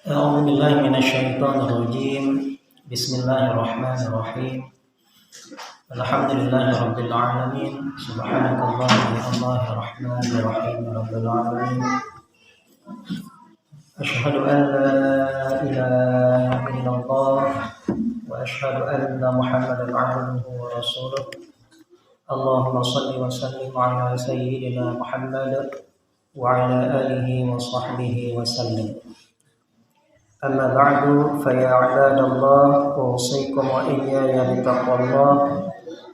أعوذ بالله من الشيطان الرجيم. بسم الله الرحمن الرحيم. الحمد لله رب العالمين. سبحانك اللهم يا الله الرحمن الرحيم رب العالمين. أشهد أن لا إله إلا الله وأشهد أن محمدا عبده ورسوله. اللهم صل وسلم على سيدنا محمد وعلى آله وصحبه وسلم. أما بعد فيا عباد الله أوصيكم وإياي بتقوى الله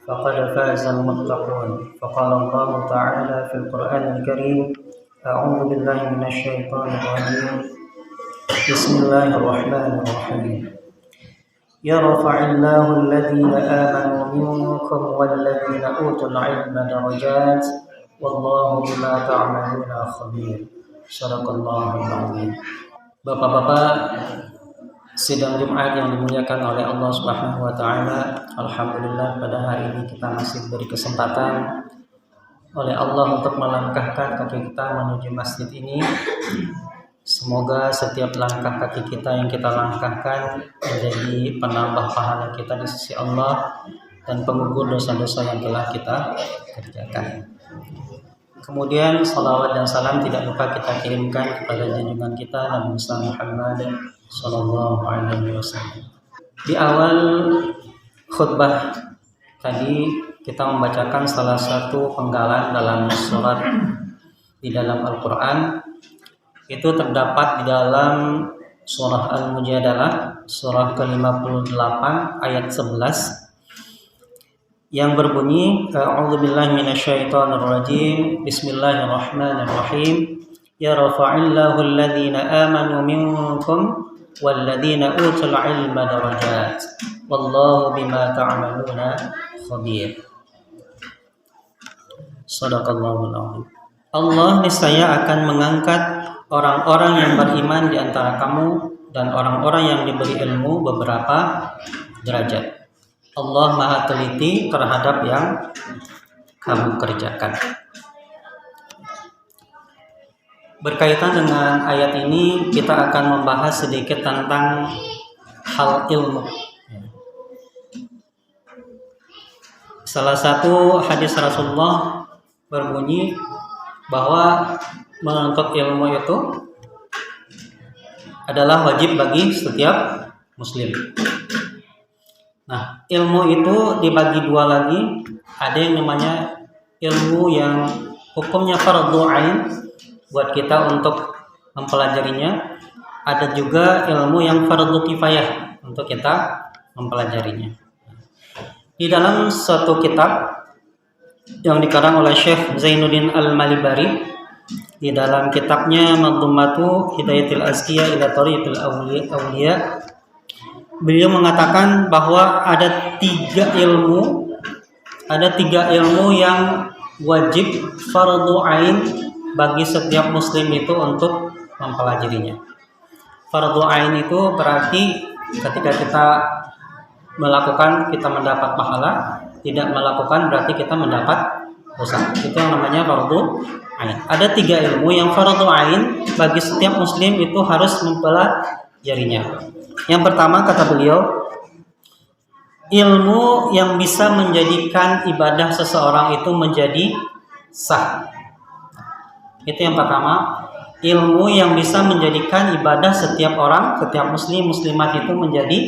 فقد فاز المتقون. فقال الله تعالى في القرآن الكريم: أعوذ بالله من الشيطان الرجيم. بسم الله الرحمن الرحيم. يرفع الله الذين آمنوا منكم والذين أوتوا العلم درجات والله بما تعملون خبير. صدق الله العظيم. Bapak-bapak sidang Jumat yang dimuliakan oleh Allah Subhanahu wa taala, alhamdulillah pada hari ini kita masih diberi kesempatan oleh Allah untuk melangkahkan kaki kita menuju masjid ini. Semoga setiap langkah kaki kita yang kita langkahkan menjadi penambah pahala kita di sisi Allah dan pengukur dosa-dosa yang telah kita kerjakan. Kemudian salawat dan salam tidak lupa kita kirimkan kepada junjungan kita Nabi Muhammad Sallallahu Alaihi Wasallam. Di awal khutbah tadi kita membacakan salah satu penggalan dalam surat di dalam Al-Quran. Itu terdapat di dalam surah Al-Mujadalah, surah ke-58 ayat 11. Yang berbunyi, A'udzubillahi minasyaitonirrajim. Bismillahirrahmanirrahim. Yarfa'illahu alladhina amanu minkum walladhina utul ilma darajat. Wallahu bima ta'maluna khabir. Shadaqallahul a'zim. Allah niscaya akan mengangkat orang-orang yang beriman di antara kamu dan orang-orang yang diberi ilmu beberapa derajat. Allah Maha teliti terhadap yang kamu kerjakan. Berkaitan dengan ayat ini, kita akan membahas sedikit tentang hal ilmu. Salah satu hadis Rasulullah berbunyi bahwa menuntut ilmu itu adalah wajib bagi setiap muslim. Nah, ilmu itu dibagi dua lagi. Ada yang namanya ilmu yang hukumnya fardhu ain buat kita untuk mempelajarinya. Ada juga ilmu yang fardhu kifayah untuk kita mempelajarinya. Di dalam suatu kitab yang dikarang oleh Syekh Zainuddin Al-Malibari, di dalam kitabnya Madhumatu Hidayatil Azkiya ila Thariqil Awliya, beliau mengatakan bahwa ada tiga ilmu yang wajib fardhu ain bagi setiap muslim itu untuk mempelajarinya. Fardhu ain itu berarti ketika kita melakukan kita mendapat pahala, tidak melakukan berarti kita mendapat dosa. Itu yang namanya fardhu ain. Ada tiga ilmu yang fardhu ain bagi setiap muslim itu harus mempelajarinya. Yang pertama, kata beliau, ilmu yang bisa menjadikan ibadah seseorang itu menjadi sah. Itu yang pertama, ilmu yang bisa menjadikan ibadah setiap orang, setiap muslim, muslimat itu menjadi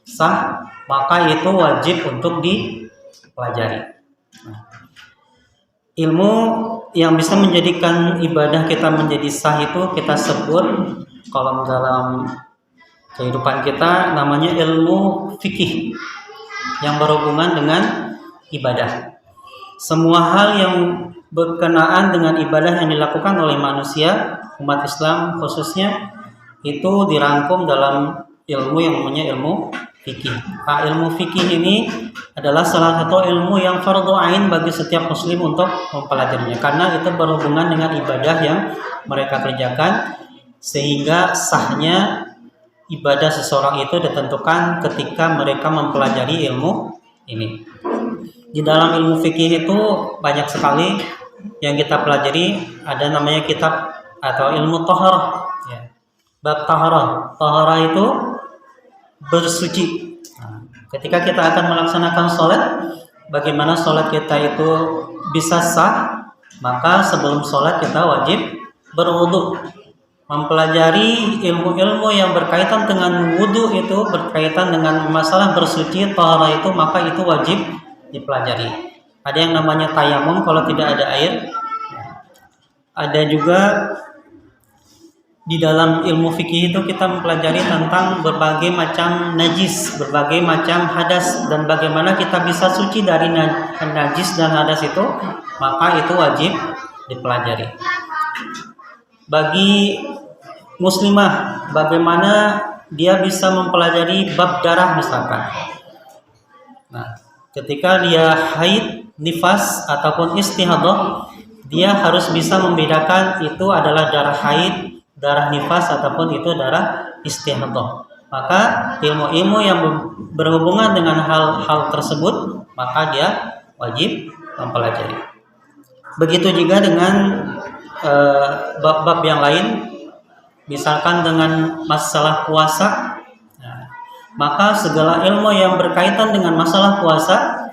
sah, maka itu wajib untuk dipelajari. Ilmu yang bisa menjadikan ibadah kita menjadi sah itu kita sebut kalau dalam kehidupan kita namanya ilmu fikih yang berhubungan dengan ibadah. Semua hal yang berkenaan dengan ibadah yang dilakukan oleh manusia, umat Islam khususnya, itu dirangkum dalam ilmu yang namanya ilmu fikih. Nah, ilmu fikih ini adalah salah satu ilmu yang fardhu ain bagi setiap muslim untuk mempelajarinya, karena itu berhubungan dengan ibadah yang mereka kerjakan, sehingga sahnya ibadah seseorang itu ditentukan ketika mereka mempelajari ilmu ini. Di dalam ilmu fikih itu banyak sekali yang kita pelajari. Ada namanya kitab atau ilmu thaharah. Bab taharah. Taharah itu bersuci. Nah, ketika kita akan melaksanakan sholat, bagaimana sholat kita itu bisa sah, maka sebelum sholat kita wajib berwudu. Mempelajari ilmu-ilmu yang berkaitan dengan wudu itu berkaitan dengan masalah bersuci, taharah itu, maka itu wajib dipelajari. Ada yang namanya tayamum kalau tidak ada air. Ada juga di dalam ilmu fikih itu kita mempelajari tentang berbagai macam najis, berbagai macam hadas, dan bagaimana kita bisa suci dari najis dan hadas itu, maka itu wajib dipelajari. Bagi muslimah, bagaimana dia bisa mempelajari bab darah misalkan. Nah, ketika dia haid, nifas ataupun istihadah, dia harus bisa membedakan itu adalah darah haid, darah nifas ataupun itu darah istihadah. Maka ilmu-ilmu yang berhubungan dengan hal-hal tersebut, maka dia wajib mempelajari. Begitu juga dengan bab-bab yang lain, misalkan dengan masalah puasa. Nah, maka segala ilmu yang berkaitan dengan masalah puasa,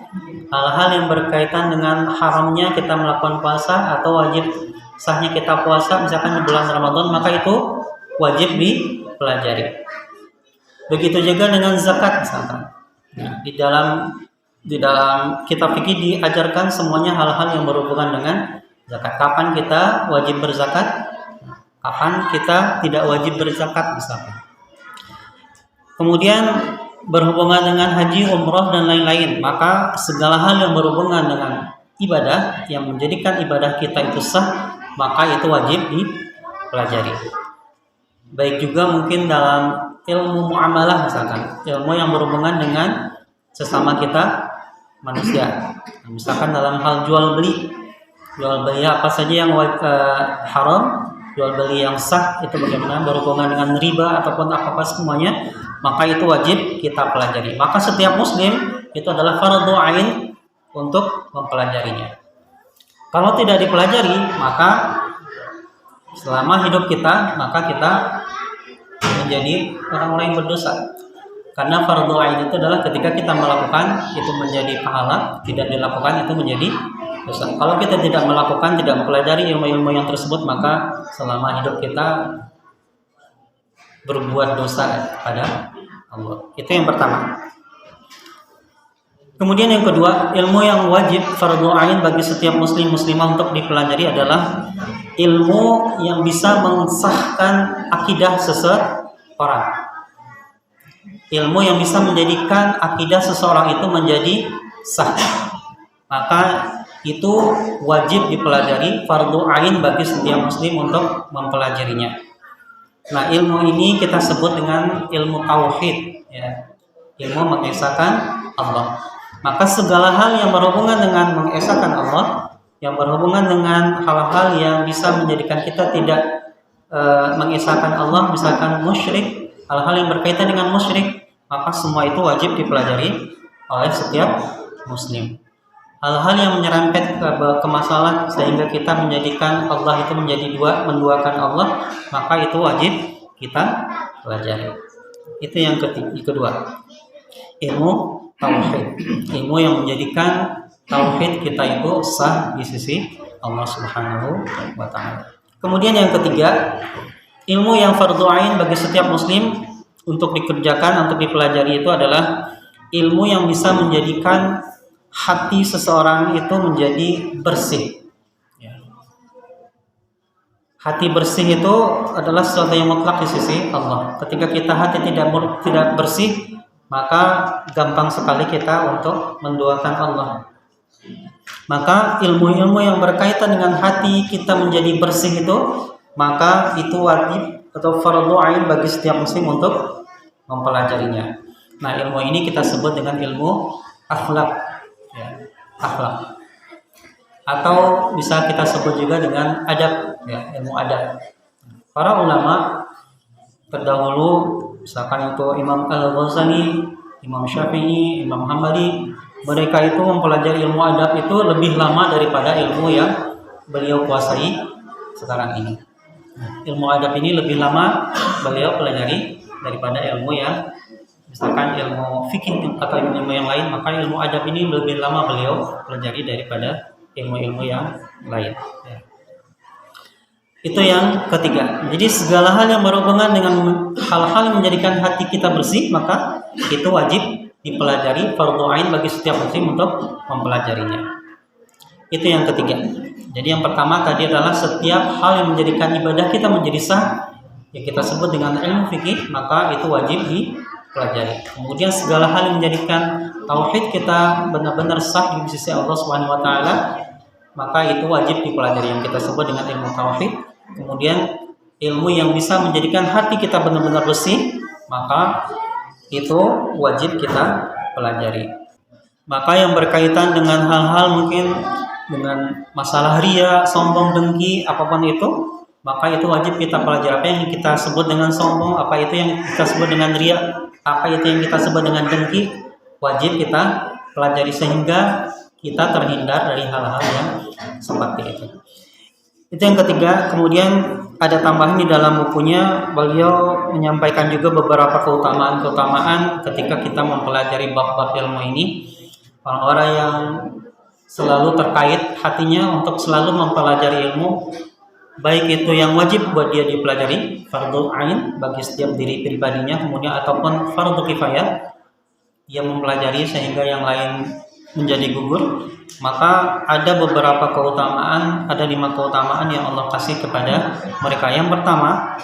hal-hal yang berkaitan dengan haramnya kita melakukan puasa atau wajib sahnya kita puasa misalkan di bulan Ramadan, maka itu wajib dipelajari. Begitu juga dengan zakat misalkan. Nah, di dalam kitab fikih diajarkan semuanya hal-hal yang berhubungan dengan zakat. Kapan kita wajib berzakat, kapan kita tidak wajib berzakat misalkan. Kemudian berhubungan dengan haji, umrah dan lain-lain, maka segala hal yang berhubungan dengan ibadah yang menjadikan ibadah kita itu sah, maka itu wajib dipelajari. Baik juga mungkin dalam ilmu muamalah misalkan, ilmu yang berhubungan dengan sesama kita manusia. Misalkan dalam hal jual beli apa saja yang haram, jual beli yang sah itu bagaimana, berhubungan dengan riba ataupun apa-apa semuanya, maka itu wajib kita pelajari. Maka setiap muslim itu adalah fardhu ain untuk mempelajarinya. Kalau tidak dipelajari, maka selama hidup kita, maka kita menjadi orang-orang yang berdosa. Karena fardhu ain itu adalah ketika kita melakukan itu menjadi pahala, tidak dilakukan itu menjadi dosa. Kalau kita tidak melakukan, tidak mempelajari ilmu-ilmu yang tersebut, maka selama hidup kita berbuat dosa kepada Allah. Itu yang pertama. Kemudian yang kedua, ilmu yang wajib fardhu ain bagi setiap muslim muslimah untuk dipelajari adalah ilmu yang bisa mensahkan akidah seseorang. Ilmu yang bisa menjadikan akidah seseorang itu menjadi sah. Maka itu wajib dipelajari, fardhu ain bagi setiap muslim untuk mempelajarinya. Nah, ilmu ini kita sebut dengan ilmu tauhid, ya. Ilmu mengesahkan Allah. Maka segala hal yang berhubungan dengan mengesahkan Allah, yang berhubungan dengan hal-hal yang bisa menjadikan kita tidak mengesahkan Allah, misalkan musyrik, hal-hal yang berkaitan dengan musyrik, maka semua itu wajib dipelajari oleh setiap muslim. Hal-hal yang menyerempet ke masalah sehingga kita menjadikan Allah itu menjadi menduakan Allah, maka itu wajib kita pelajari. Itu yang kedua, ilmu tauhid, ilmu yang menjadikan tauhid kita itu sah di sisi Allah Subhanahu wa taala. Kemudian yang ketiga, ilmu yang fardhu ain bagi setiap muslim untuk dikerjakan, untuk dipelajari itu adalah ilmu yang bisa menjadikan hati seseorang itu menjadi bersih. Hati bersih itu adalah sesuatu yang mutlak di sisi Allah. Ketika kita hati tidak bersih, maka gampang sekali kita untuk menduakan Allah. Maka ilmu-ilmu yang berkaitan dengan hati kita menjadi bersih itu, maka itu wajib atau fardhu ain bagi setiap muslim untuk mempelajarinya. Nah, ilmu ini kita sebut dengan ilmu akhlak, ya, akhlak. Atau bisa kita sebut juga dengan adab, ya, ilmu adab. Para ulama terdahulu, misalkan itu Imam Al-Ghazali, Imam Syafi'i, Imam Hambali, mereka itu mempelajari ilmu adab itu lebih lama daripada ilmu yang beliau kuasai sekarang ini. Ilmu adab ini lebih lama beliau pelajari daripada ilmu yang misalkan ilmu fikih atau ilmu yang lain, maka ilmu adab ini lebih lama beliau pelajari daripada ilmu-ilmu yang lain. Ya. Itu yang ketiga. Jadi segala hal yang berhubungan dengan hal-hal yang menjadikan hati kita bersih, maka itu wajib dipelajari, fardhu ain bagi setiap muslim untuk mempelajarinya. Itu yang ketiga. Jadi yang pertama tadi adalah setiap hal yang menjadikan ibadah kita menjadi sah, yang kita sebut dengan ilmu fikih, maka itu wajib dipelajari. Kemudian segala hal yang menjadikan tauhid kita benar-benar sah di sisi Allah Subhanahu wa taala, maka itu wajib dipelajari, yang kita sebut dengan ilmu tauhid. Kemudian ilmu yang bisa menjadikan hati kita benar-benar bersih, maka itu wajib kita pelajari. Maka yang berkaitan dengan hal-hal mungkin dengan masalah ria, sombong, dengki, apapun itu, maka itu wajib kita pelajari. Apa yang kita sebut dengan sombong, apa itu yang kita sebut dengan ria, apa itu yang kita sebut dengan dengki, wajib kita pelajari sehingga kita terhindar dari hal-hal yang seperti itu. Itu yang ketiga. Kemudian ada tambahan di dalam bukunya, beliau menyampaikan juga beberapa keutamaan-keutamaan ketika kita mempelajari bab-bab ilmu ini. Orang-orang yang selalu terkait hatinya untuk selalu mempelajari ilmu, baik itu yang wajib buat dia dipelajari, fardhu ain bagi setiap diri pribadinya, kemudian ataupun fardhu kifayah, dia mempelajari sehingga yang lain menjadi gugur, maka ada beberapa keutamaan, ada 5 keutamaan yang Allah kasih kepada mereka. Yang pertama,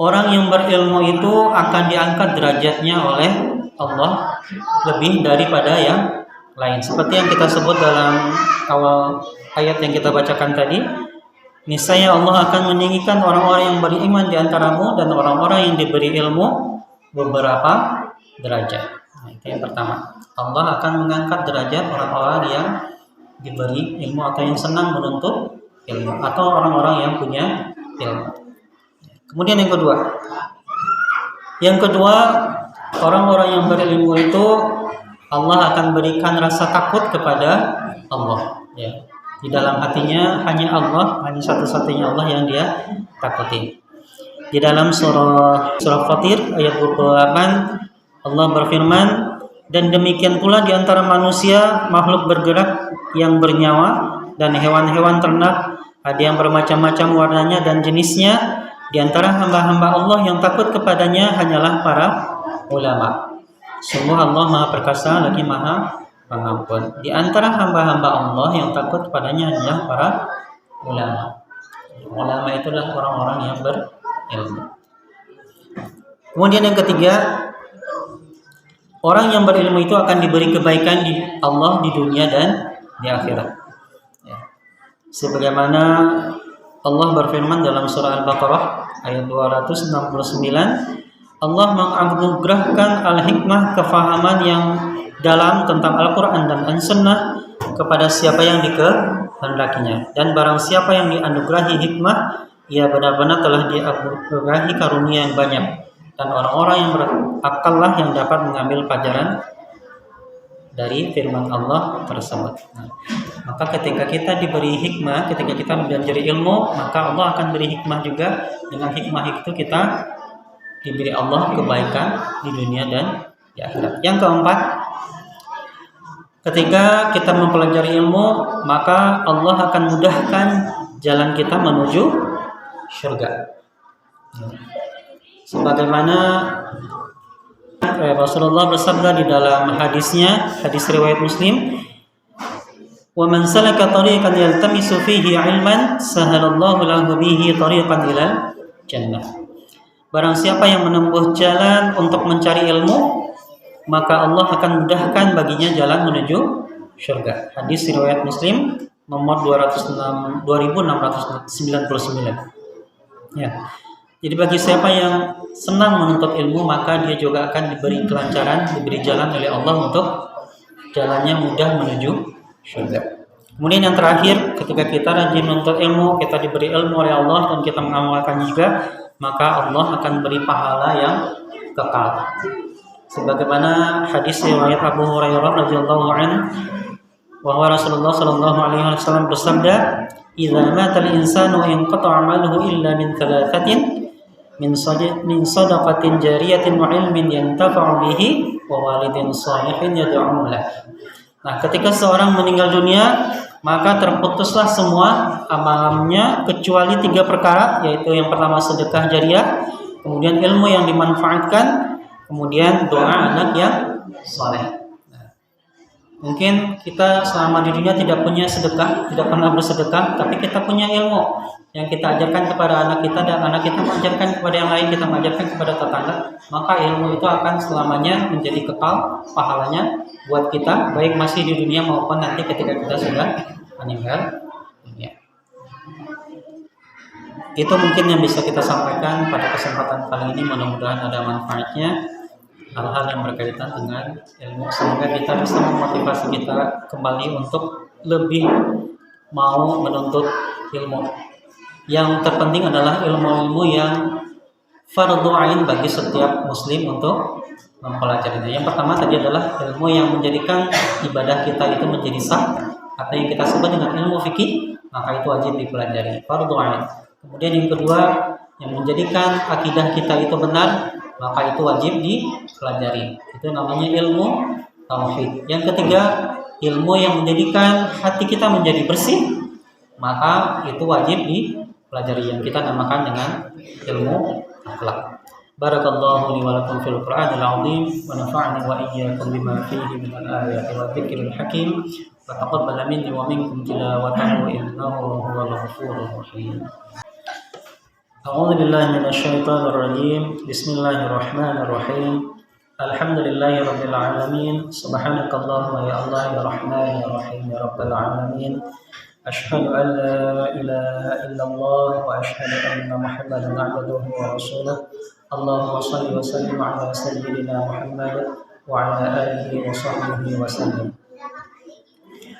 orang yang berilmu itu akan diangkat derajatnya oleh Allah lebih daripada yang lain. Seperti yang kita sebut dalam awal ayat yang kita bacakan tadi, niscaya Allah akan meninggikan orang-orang yang beriman di antaramu dan orang-orang yang diberi ilmu beberapa derajat. Nah, itu yang pertama. Allah akan mengangkat derajat orang-orang yang diberi ilmu atau yang senang menuntut ilmu atau orang-orang yang punya ilmu. Kemudian yang kedua, orang-orang yang berilmu itu Allah akan berikan rasa takut kepada Allah. Ya. Di dalam hatinya hanya Allah, hanya satu-satunya Allah yang dia takuti. Di dalam surah Fatir ayat 28 Allah berfirman, dan demikian pula di antara manusia makhluk bergerak yang bernyawa dan hewan-hewan ternak, ada yang bermacam-macam warnanya dan jenisnya. Di antara hamba-hamba Allah yang takut kepadanya hanyalah para ulama. Sungguh Allah Maha Perkasa lagi Maha Pengampun. Di antara hamba-hamba Allah yang takut kepadanya hanyalah para ulama. Ulama itulah orang-orang yang berilmu. Kemudian yang ketiga, orang yang berilmu itu akan diberi kebaikan di Allah di dunia dan di akhirat. Ya. Sebagaimana Allah berfirman dalam surah Al-Baqarah ayat 269, Allah menganugerahkan al-hikmah, kefahaman yang dalam tentang Al-Quran dan As-Sunnah kepada siapa yang dikehendakinya. Dan barang siapa yang dianugerahi hikmah, ia benar-benar telah dianugerahi karunia yang banyak. Dan orang-orang yang berakallah yang dapat mengambil pelajaran dari firman Allah tersebut. Nah, maka ketika kita diberi hikmah, ketika kita mempelajari ilmu, maka Allah akan beri hikmah juga. Dengan hikmah itu kita diberi Allah kebaikan di dunia dan di akhirat. Yang keempat, ketika kita mempelajari ilmu, maka Allah akan mudahkan jalan kita menuju surga. Sebagaimana Rasulullah bersabda di dalam hadisnya, hadis riwayat Muslim, "Wa man salaka tariqan yaltamisu fihi 'ilman, sahalallahu lahu bihi tariqan ilal jannah." Barang siapa yang menempuh jalan untuk mencari ilmu, maka Allah akan mudahkan baginya jalan menuju surga. Hadis riwayat Muslim nomor 2699. Ya. Jadi bagi siapa yang senang menuntut ilmu, maka dia juga akan diberi kelancaran, diberi jalan oleh Allah untuk jalannya mudah menuju surga. Kemudian yang terakhir, ketika kita rajin menuntut ilmu, kita diberi ilmu oleh Allah dan kita mengamalkan juga, maka Allah akan beri pahala yang kekal. Sebagaimana hadis riwayat Abu Hurairah radhiyallahu anhu, bahwa Rasulullah sallallahu alaihi wasallam bersabda, idza mata al-insanu inqata'a 'amaluhu illa min thalathatin min sadaqatin jariyatin wa ilmin yantafa'u bihi wa walidin shalihin yad'u lahu. Nah, ketika seorang meninggal dunia, maka terputuslah semua amalannya kecuali 3 perkara, yaitu yang pertama sedekah jariah, kemudian ilmu yang dimanfaatkan, kemudian doa anak yang saleh. Mungkin kita selama di dunia tidak punya sedekah, tidak pernah bersedekah, tapi kita punya ilmu yang kita ajarkan kepada anak kita dan anak kita mengajarkan kepada yang lain, kita mengajarkan kepada tetangga, maka ilmu itu akan selamanya menjadi kekal pahalanya buat kita, baik masih di dunia maupun nanti ketika kita sudah meninggal dunia. Itu mungkin yang bisa kita sampaikan pada kesempatan kali ini, mudah-mudahan ada manfaatnya. Hal-hal yang berkaitan dengan ilmu sehingga kita bisa memotivasi kita kembali untuk lebih mau menuntut ilmu. Yang terpenting adalah ilmu-ilmu yang fardhu ain bagi setiap muslim untuk mempelajarinya. Yang pertama tadi adalah ilmu yang menjadikan ibadah kita itu menjadi sah, atau yang kita sebut dengan ilmu fikih, maka itu wajib dipelajari, fardhu ain. Kemudian yang kedua, yang menjadikan akidah kita itu benar, maka itu wajib dipelajari. Itu namanya ilmu tauhid. Yang ketiga, ilmu yang menjadikan hati kita menjadi bersih, maka itu wajib dipelajari, yang kita namakan dengan ilmu akhlak. Barakallahu li wa lakum fil Qur'anil 'azim wa nafa'ani wa iyyakum bima fihi min al-ayati wa dzikril hakim. Wa taqabbal minni wa minkum tilawatahu innahu huwal ghafurur rahim. A'udzu billahi minasy syaithanir rajim. Bismillahirrahmanirrahim. Alhamdulillahirabbil alamin. Subhanakallahumma ya Allah ya Rahman ya Rahim ya Rabbal alamin. Asyhadu an la ilaha illallah wa asyhadu anna Muhammadan 'abduhu wa rasuluh. Allahumma shalli wa sallim ala sayyidina Muhammad wa ala alihi wa sahbihi wa sallam.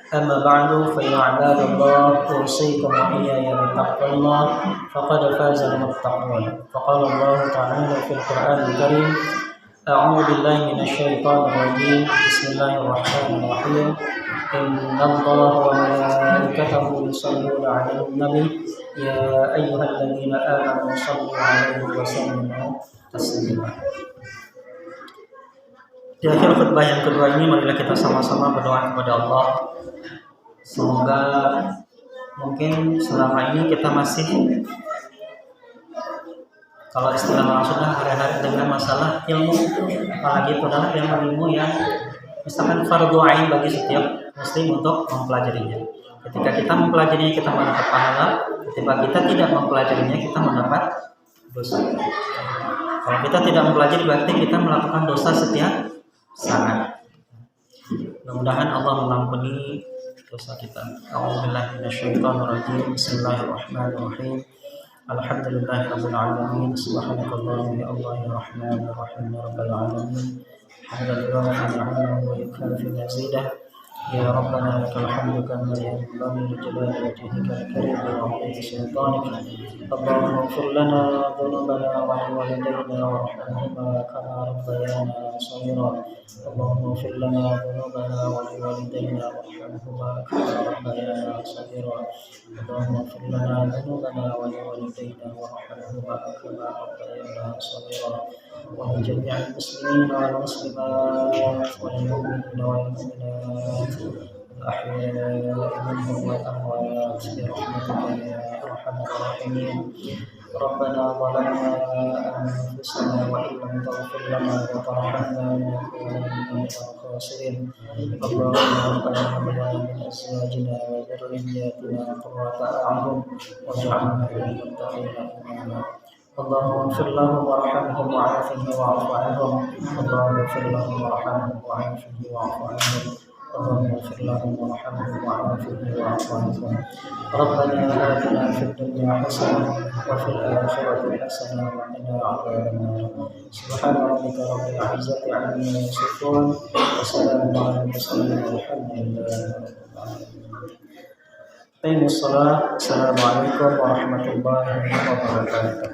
أما بعد فيا عباد الله أوصيكم وإياي بتقوى الله فقد فاز المتقون. فقال الله تعالى في القرآن الكريم أعوذ بالله من الشيطان الرجيم بسم الله الرحمن الرحيم إن الله وملائكته يصلون على النبي يا أيها الذين آمنوا صلوا عليه وسلموا تسليما. Di akhir khutbah yang kedua ini, marilah kita sama-sama berdoa kepada Allah. Semoga mungkin selama ini kita masih, kalau istilah sudah hari-hari dengan masalah ilmu, apalagi itu adalah ilmu yang misalkan fardhu ain bagi setiap muslim untuk mempelajarinya. Ketika kita mempelajarinya kita mendapat pahala, ketika kita tidak mempelajarinya kita mendapat dosa. Kalau kita tidak mempelajari berarti kita melakukan dosa setiap saat. Mudah-mudahan Allah mengampuni dosa kita. A'udzubillahi minasyaitonir rajim. Bismillahirrahmanirrahim. Alhamdulillahirabbil alamin. Subhanakallahumma ya Allah ya Rahman ya Rahim ya Rabbal alamin. Alhamdulillah wa yukafi mazidah. Ya Rabbana lakal hamdu kama yanbaghi li jalali wajhika al-karim wa 'azimi sultanik. Allahumma ighfir lana dhunubana wa li walidayna warhamhuma kama rabbayana shaghira. Allahumma ighfir lana dhunubana wa li walidayna warhamhuma kama rabbayana shaghira. Allahumma ighfir lana dhunubana wa li walidayna warhamhuma kama rabbayana shaghira. Wa li jami'il muslimina wal muslimat wal mu'minina wal mu'minat الأحياء منهم والأموات برحمتك يا أرحم الراحمين. ربنا ظلمنا أنفسنا وإن لم تغفر لنا وترحمنا لنكونن من الخاسرين. اللهم ربنا هب لنا من أزواجنا وذرياتنا قرة أعين واجعلنا للمتقين إماما. اللهم اغفر لهم وارحمهم وعافهم واعف عنهم. اللهم اغفر لهم وارحمهم وعافهم واعف عنهم. اللهم اغفر لهم وارحمهم وعافهم واعف عنهم. ربنا آتنا في الدنيا حسنة وفي الآخرة حسنة وقنا عذاب النار. سبحان ربك رب العزة عما يصفون وسلام على المرسلين والحمد لله رب العالمين. قيموا الصلاة. السلام عليكم ورحمة الله وبركاته.